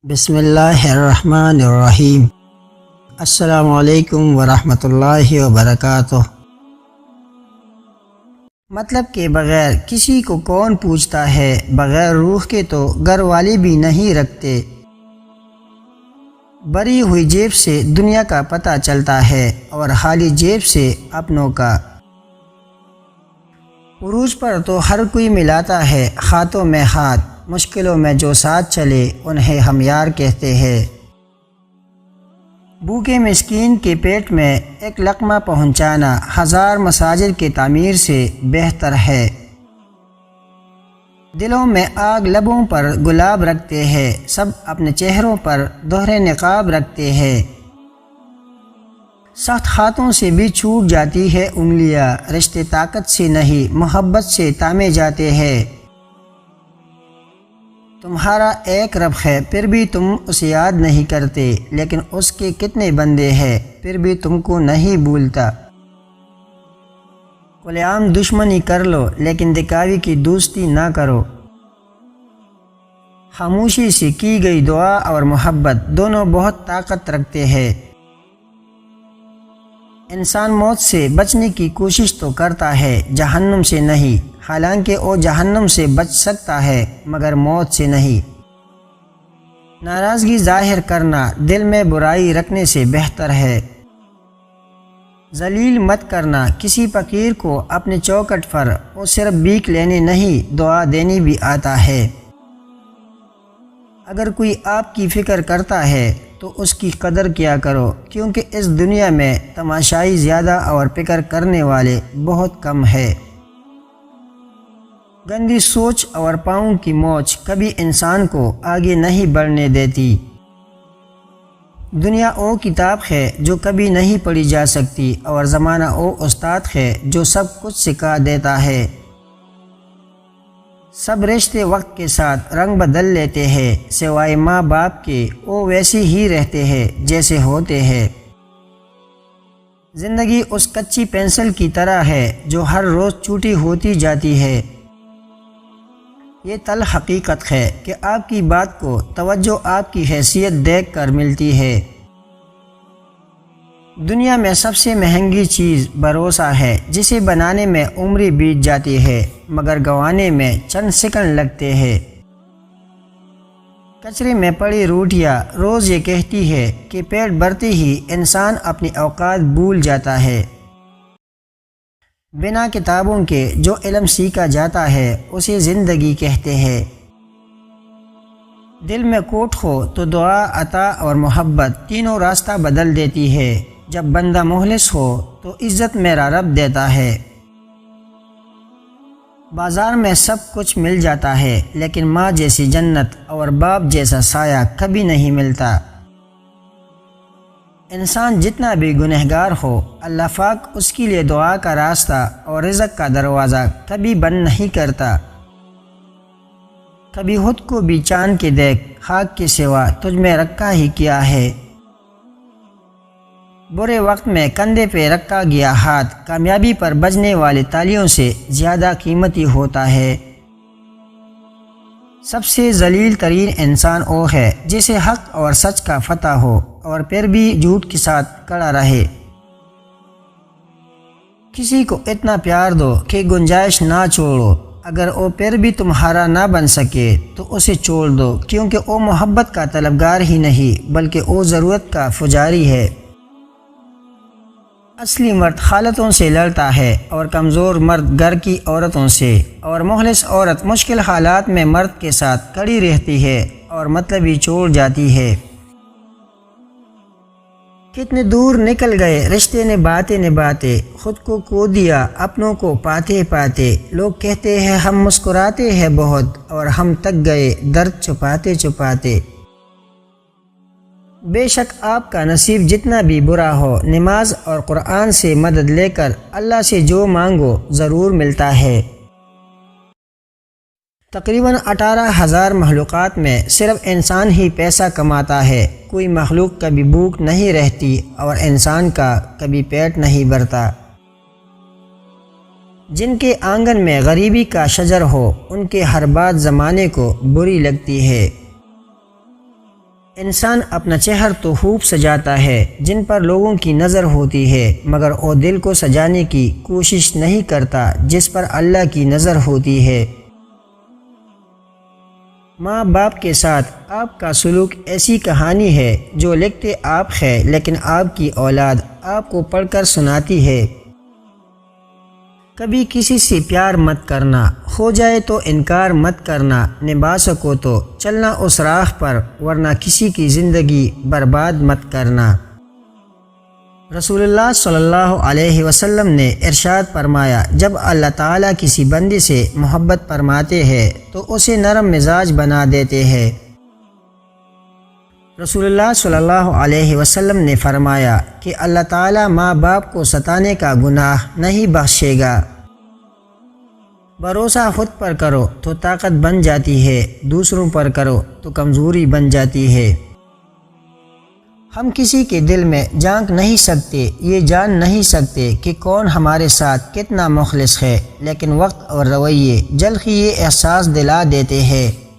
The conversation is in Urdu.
بسم اللہ الرحمن الرحیم۔ السلام علیکم ورحمۃ اللہ وبرکاتہ۔ مطلب کہ بغیر کسی کو کون پوچھتا ہے، بغیر روح کے تو گھر والے بھی نہیں رکھتے۔ بری ہوئی جیب سے دنیا کا پتہ چلتا ہے اور خالی جیب سے اپنوں کا۔ عروج پر تو ہر کوئی ملاتا ہے ہاتھوں میں ہاتھ، مشکلوں میں جو ساتھ چلے انہیں ہم یار کہتے ہیں۔ بھوکے مسکین کے پیٹ میں ایک لقمہ پہنچانا ہزار مساجد کی تعمیر سے بہتر ہے۔ دلوں میں آگ لبوں پر گلاب رکھتے ہیں، سب اپنے چہروں پر دوہرے نقاب رکھتے ہیں۔ سخت ہاتھوں سے بھی چھوٹ جاتی ہے انگلیاں، رشتے طاقت سے نہیں محبت سے تامے جاتے ہیں۔ تمہارا ایک رب ہے پھر بھی تم اسے یاد نہیں کرتے، لیکن اس کے کتنے بندے ہیں پھر بھی تم کو نہیں بھولتا۔ کھلے عام دشمنی کر لو لیکن دکھاوے کی دوستی نہ کرو۔ خاموشی سے کی گئی دعا اور محبت دونوں بہت طاقت رکھتے ہیں۔ انسان موت سے بچنے کی کوشش تو کرتا ہے، جہنم سے نہیں، حالانکہ وہ جہنم سے بچ سکتا ہے مگر موت سے نہیں۔ ناراضگی ظاہر کرنا دل میں برائی رکھنے سے بہتر ہے۔ ذلیل مت کرنا کسی فقیر کو اپنے چوکھٹ پر، وہ صرف بھیک لینے نہیں دعا دینے بھی آتا ہے۔ اگر کوئی آپ کی فکر کرتا ہے تو اس کی قدر کیا کرو، کیونکہ اس دنیا میں تماشائی زیادہ اور فکر کرنے والے بہت کم ہے۔ گندی سوچ اور پاؤں کی موچ کبھی انسان کو آگے نہیں بڑھنے دیتی۔ دنیا وہ کتاب ہے جو کبھی نہیں پڑھی جا سکتی، اور زمانہ وہ استاد ہے جو سب کچھ سکھا دیتا ہے۔ سب رشتے وقت کے ساتھ رنگ بدل لیتے ہیں، سوائے ماں باپ کے، وہ ویسے ہی رہتے ہیں جیسے ہوتے ہیں۔ زندگی اس کچی پینسل کی طرح ہے جو ہر روز چھوٹی ہوتی جاتی ہے۔ یہ تلخ حقیقت ہے کہ آپ کی بات کو توجہ آپ کی حیثیت دیکھ کر ملتی ہے۔ دنیا میں سب سے مہنگی چیز بھروسہ ہے، جسے بنانے میں عمریں بیت جاتی ہے مگر گنوانے میں چند سیکنڈ لگتے ہیں۔ کچرے میں پڑی روٹیاں روز یہ کہتی ہے کہ پیٹ بھرتے ہی انسان اپنی اوقات بھول جاتا ہے۔ بنا کتابوں کے جو علم سیکھا جاتا ہے اسے زندگی کہتے ہیں۔ دل میں کوٹ ہو تو دعا، عطا اور محبت تینوں راستہ بدل دیتی ہے۔ جب بندہ مخلص ہو تو عزت میرا رب دیتا ہے۔ بازار میں سب کچھ مل جاتا ہے لیکن ماں جیسی جنت اور باپ جیسا سایہ کبھی نہیں ملتا۔ انسان جتنا بھی گنہگار ہو، اللہ پاک اس کے لیے دعا کا راستہ اور رزق کا دروازہ کبھی بند نہیں کرتا۔ کبھی خود کو بھی چاند کے دیکھ، خاک کے سوا تجھ میں رکھا ہی کیا ہے۔ برے وقت میں کندھے پہ رکھا گیا ہاتھ کامیابی پر بجنے والی تالیوں سے زیادہ قیمتی ہوتا ہے۔ سب سے ذلیل ترین انسان وہ ہے جسے حق اور سچ کا فتح ہو اور پھر بھی جھوٹ کے ساتھ کڑا رہے۔ کسی کو اتنا پیار دو کہ گنجائش نہ چھوڑو، اگر وہ پھر بھی تمہارا نہ بن سکے تو اسے چھوڑ دو، کیونکہ وہ محبت کا طلبگار ہی نہیں بلکہ وہ ضرورت کا پجاری ہے۔ اصلی مرد حالتوں سے لڑتا ہے اور کمزور مرد گھر کی عورتوں سے، اور مخلص عورت مشکل حالات میں مرد کے ساتھ کھڑی رہتی ہے اور مطلب ہی چھوڑ جاتی ہے۔ کتنے دور نکل گئے رشتے نبھاتے نبھاتے، خود کو کھو دیا اپنوں کو پاتے پاتے۔ لوگ کہتے ہیں ہم مسکراتے ہیں بہت، اور ہم تک گئے درد چھپاتے چھپاتے۔ بے شک آپ کا نصیب جتنا بھی برا ہو، نماز اور قرآن سے مدد لے کر اللہ سے جو مانگو ضرور ملتا ہے۔ تقریباً 18,000 مخلوقات میں صرف انسان ہی پیسہ کماتا ہے۔ کوئی مخلوق کبھی بھوک نہیں رہتی اور انسان کا کبھی پیٹ نہیں بھرتا۔ جن کے آنگن میں غریبی کا شجر ہو، ان کے ہر بات زمانے کو بری لگتی ہے۔ انسان اپنا چہر تو خوب سجاتا ہے جن پر لوگوں کی نظر ہوتی ہے، مگر وہ دل کو سجانے کی کوشش نہیں کرتا جس پر اللہ کی نظر ہوتی ہے۔ ماں باپ کے ساتھ آپ کا سلوک ایسی کہانی ہے جو لکھتے آپ ہے لیکن آپ کی اولاد آپ کو پڑھ کر سناتی ہے۔ کبھی کسی سے پیار مت کرنا، ہو جائے تو انکار مت کرنا، نبھا سکو تو چلنا اس راہ پر، ورنہ کسی کی زندگی برباد مت کرنا۔ رسول اللہ صلی اللہ علیہ وسلم نے ارشاد فرمایا، جب اللہ تعالیٰ کسی بندے سے محبت فرماتے ہیں تو اسے نرم مزاج بنا دیتے ہیں۔ رسول اللہ صلی اللہ علیہ وسلم نے فرمایا کہ اللہ تعالیٰ ماں باپ کو ستانے کا گناہ نہیں بخشے گا۔ بھروسہ خود پر کرو تو طاقت بن جاتی ہے، دوسروں پر کرو تو کمزوری بن جاتی ہے۔ ہم کسی کے دل میں جھانک نہیں سکتے، یہ جان نہیں سکتے کہ کون ہمارے ساتھ کتنا مخلص ہے، لیکن وقت اور رویے جلد ہی یہ احساس دلا دیتے ہیں۔